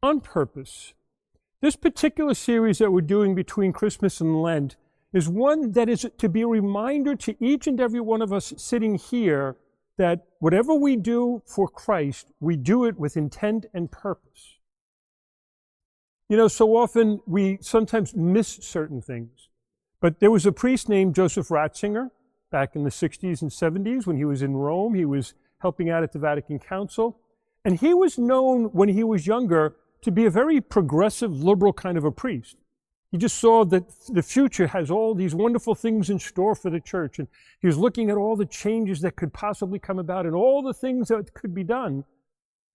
On purpose. This particular series that we're doing between Christmas and Lent is one that is to be a reminder to each and every one of us sitting here that whatever we do for Christ, we do it with intent and purpose. You know, so often we sometimes miss certain things. But there was a priest named Joseph Ratzinger back in the 60s and 70s when he was in Rome. He was helping out at the Vatican Council. And he was known when he was younger to be a very progressive, liberal kind of a priest. He just saw that the future has all these wonderful things in store for the church. And he was looking at all the changes that could possibly come about and all the things that could be done.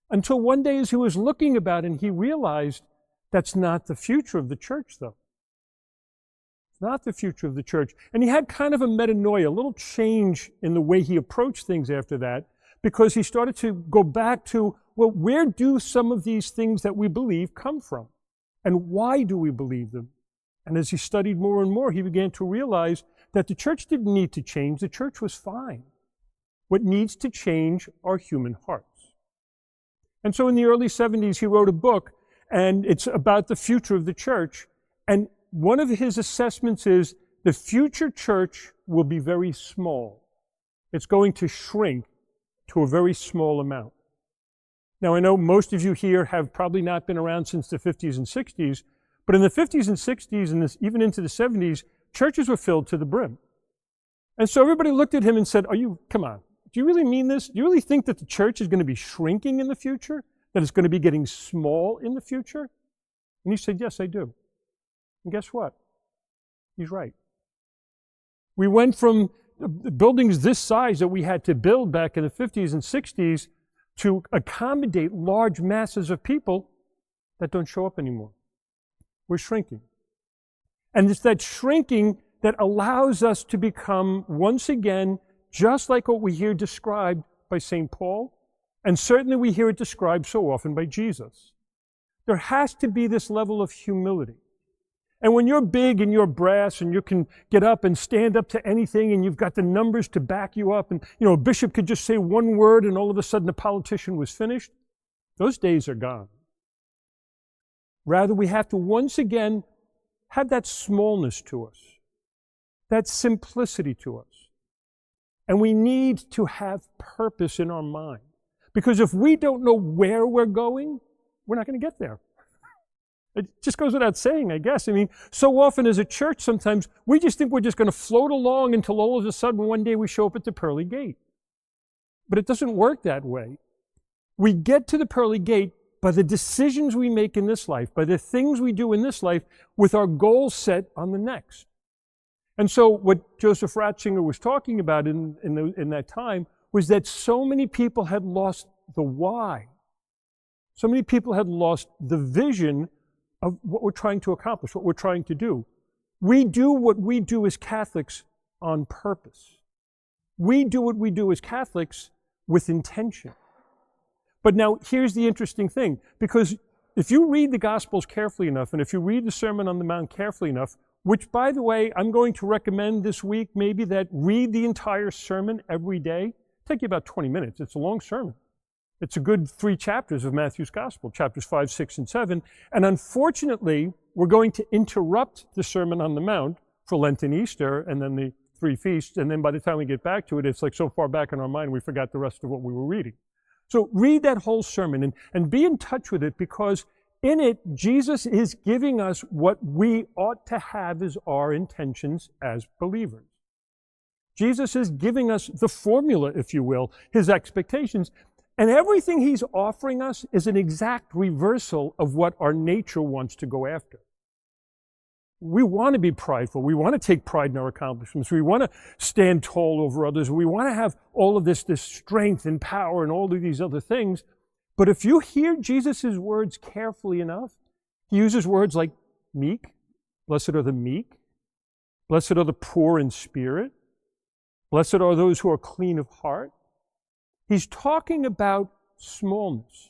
Until one day as he was looking about it, he realized that's not the future of the church, though. It's not the future of the church. And he had kind of a metanoia, a little change in the way he approached things after that, because he started to go back to, well, where do some of these things that we believe come from? And why do we believe them? And as he studied more and more, he began to realize that the church didn't need to change. The church was fine. What needs to change are human hearts. And so in the early 70s, he wrote a book, and it's about the future of the church. And one of his assessments is the future church will be very small. It's going to shrink to a very small amount. Now, I know most of you here have probably not been around since the 50s and 60s, but in the 50s and 60s and even into the 70s, churches were filled to the brim. And so everybody looked at him and said, come on, do you really mean this? Do you really think that the church is going to be shrinking in the future? That it's going to be getting small in the future? And he said, yes, I do. And guess what? He's right. We went from buildings this size that we had to build back in the 50s and 60s to accommodate large masses of people that don't show up anymore. We're shrinking. And it's that shrinking that allows us to become, once again, just like what we hear described by St. Paul, and certainly we hear it described so often by Jesus. There has to be this level of humility. And when you're big and you're brass and you can get up and stand up to anything and you've got the numbers to back you up and, you know, a bishop could just say one word and all of a sudden the politician was finished, those days are gone. Rather, we have to once again have that smallness to us, that simplicity to us. And we need to have purpose in our mind. Because if we don't know where we're going, we're not going to get there. It just goes without saying, I guess. I mean, so often as a church, sometimes we just think we're just going to float along until all of a sudden one day we show up at the pearly gate. But it doesn't work that way. We get to the pearly gate by the decisions we make in this life, by the things we do in this life, with our goals set on the next. And so what Joseph Ratzinger was talking about in that time was that so many people had lost the why. So many people had lost the vision of what we're trying to accomplish, what we're trying to do. We do what we do as Catholics on purpose. We do what we do as Catholics with intention. But now here's the interesting thing, because if you read the Gospels carefully enough, and if you read the Sermon on the Mount carefully enough, which, by the way, I'm going to recommend this week maybe that read the entire sermon every day. It'll take you about 20 minutes. It's a long sermon. It's a good 3 chapters of Matthew's Gospel, chapters 5, 6, and 7. And unfortunately, we're going to interrupt the Sermon on the Mount for Lent and Easter, and then the 3 feasts. And then by the time we get back to it, it's like so far back in our mind, we forgot the rest of what we were reading. So read that whole sermon and be in touch with it, because in it, Jesus is giving us what we ought to have as our intentions as believers. Jesus is giving us the formula, if you will, his expectations. And everything he's offering us is an exact reversal of what our nature wants to go after. We want to be prideful. We want to take pride in our accomplishments. We want to stand tall over others. We want to have all of this strength and power and all of these other things. But if you hear Jesus' words carefully enough, he uses words like meek. Blessed are the meek. Blessed are the poor in spirit. Blessed are those who are clean of heart. He's talking about smallness.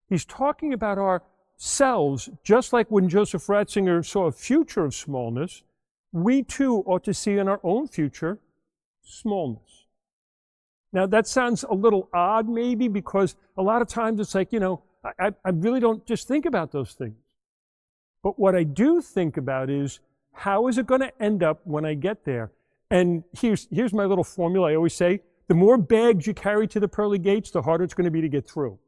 He's talking about ourselves, just like when Joseph Ratzinger saw a future of smallness, we too ought to see in our own future smallness. Now that sounds a little odd maybe, because a lot of times it's like, I really don't just think about those things. But what I do think about is, how is it going to end up when I get there? And here's my little formula I always say: the more bags you carry to the pearly gates, the harder it's going to be to get through.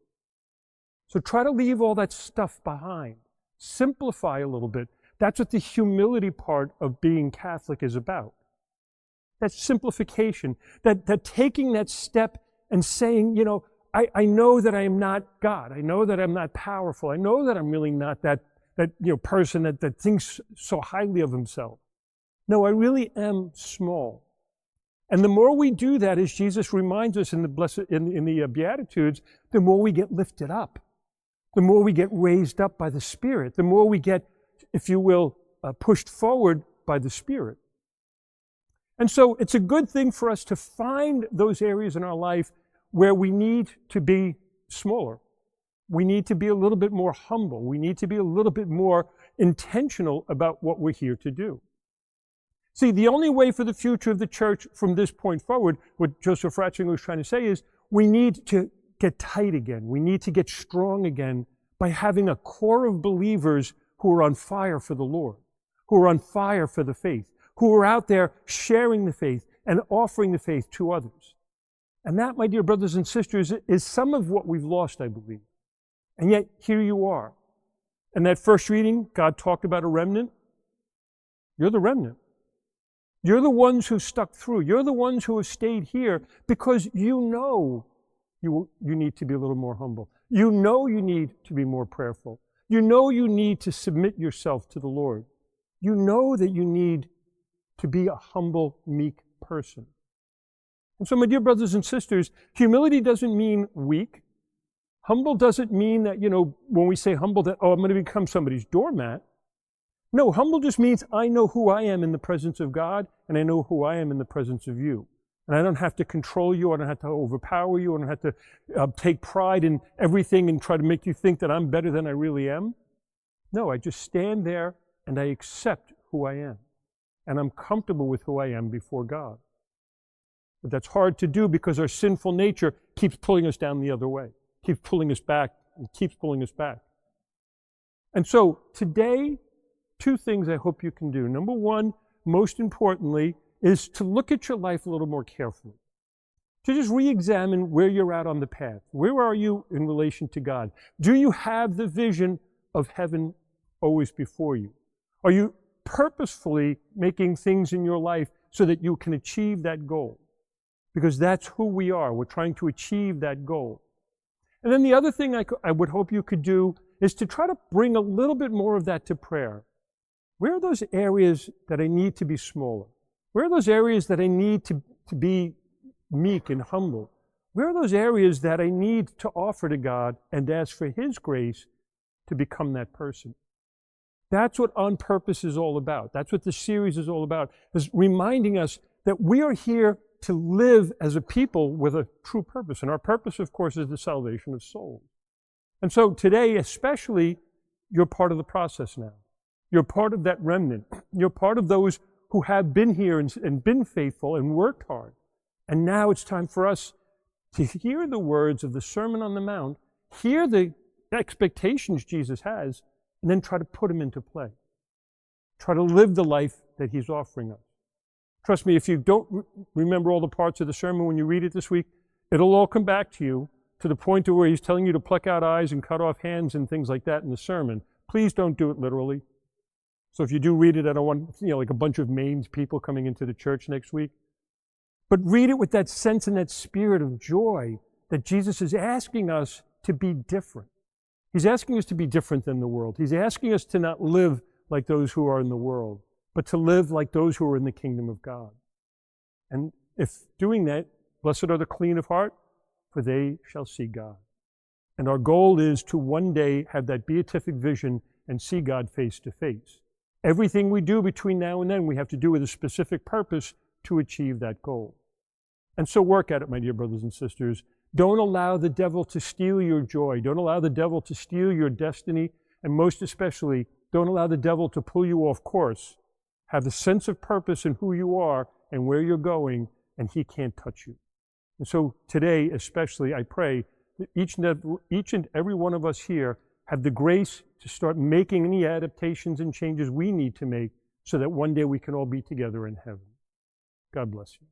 So try to leave all that stuff behind. Simplify a little bit. That's what the humility part of being Catholic is about. That simplification, that taking that step and saying, I know that I am not God. I know that I'm not powerful. I know that I'm really not that person that thinks so highly of himself. No, I really am small. And the more we do that, as Jesus reminds us in the Beatitudes, the more we get lifted up, the more we get raised up by the Spirit, the more we get, if you will, pushed forward by the Spirit. And so it's a good thing for us to find those areas in our life where we need to be smaller. We need to be a little bit more humble. We need to be a little bit more intentional about what we're here to do. See, the only way for the future of the church from this point forward, what Joseph Ratzinger was trying to say is, we need to get tight again. We need to get strong again by having a core of believers who are on fire for the Lord, who are on fire for the faith, who are out there sharing the faith and offering the faith to others. And that, my dear brothers and sisters, is some of what we've lost, I believe. And yet, here you are. In that first reading, God talked about a remnant. You're the remnant. You're the ones who stuck through. You're the ones who have stayed here because you know you need to be a little more humble. You know you need to be more prayerful. You know you need to submit yourself to the Lord. You know that you need to be a humble, meek person. And so, my dear brothers and sisters, humility doesn't mean weak. Humble doesn't mean that, when we say humble, that, I'm going to become somebody's doormat. No, humble just means I know who I am in the presence of God, and I know who I am in the presence of you. And I don't have to control you, I don't have to overpower you, I don't have to take pride in everything and try to make you think that I'm better than I really am. No, I just stand there and I accept who I am. And I'm comfortable with who I am before God. But that's hard to do because our sinful nature keeps pulling us down the other way, keeps pulling us back, and keeps pulling us back. And so today, two things I hope you can do. Number one, most importantly, is to look at your life a little more carefully. To just re-examine where you're at on the path. Where are you in relation to God? Do you have the vision of heaven always before you? Are you purposefully making things in your life so that you can achieve that goal? Because that's who we are. We're trying to achieve that goal. And then the other thing I would hope you could do is to try to bring a little bit more of that to prayer. Where are those areas that I need to be smaller? Where are those areas that I need to be meek and humble? Where are those areas that I need to offer to God and ask for His grace to become that person? That's what On Purpose is all about. That's what the series is all about, is reminding us that we are here to live as a people with a true purpose. And our purpose, of course, is the salvation of souls. And so today, especially, you're part of the process now. You're part of that remnant. You're part of those who have been here and been faithful and worked hard. And now it's time for us to hear the words of the Sermon on the Mount, hear the expectations Jesus has, and then try to put them into play. Try to live the life that He's offering us. Trust me, if you don't remember all the parts of the sermon when you read it this week, it'll all come back to you to the point to where He's telling you to pluck out eyes and cut off hands and things like that in the sermon. Please don't do it literally. So if you do read it, I don't want, like a bunch of maimed people coming into the church next week. But read it with that sense and that spirit of joy that Jesus is asking us to be different. He's asking us to be different than the world. He's asking us to not live like those who are in the world, but to live like those who are in the kingdom of God. And if doing that, blessed are the clean of heart, for they shall see God. And our goal is to one day have that beatific vision and see God face to face. Everything we do between now and then, we have to do with a specific purpose to achieve that goal. And so work at it, my dear brothers and sisters. Don't allow the devil to steal your joy. Don't allow the devil to steal your destiny. And most especially, don't allow the devil to pull you off course. Have the sense of purpose in who you are and where you're going, and he can't touch you. And so today, especially, I pray that each and every one of us here have the grace to start making any adaptations and changes we need to make so that one day we can all be together in heaven. God bless you.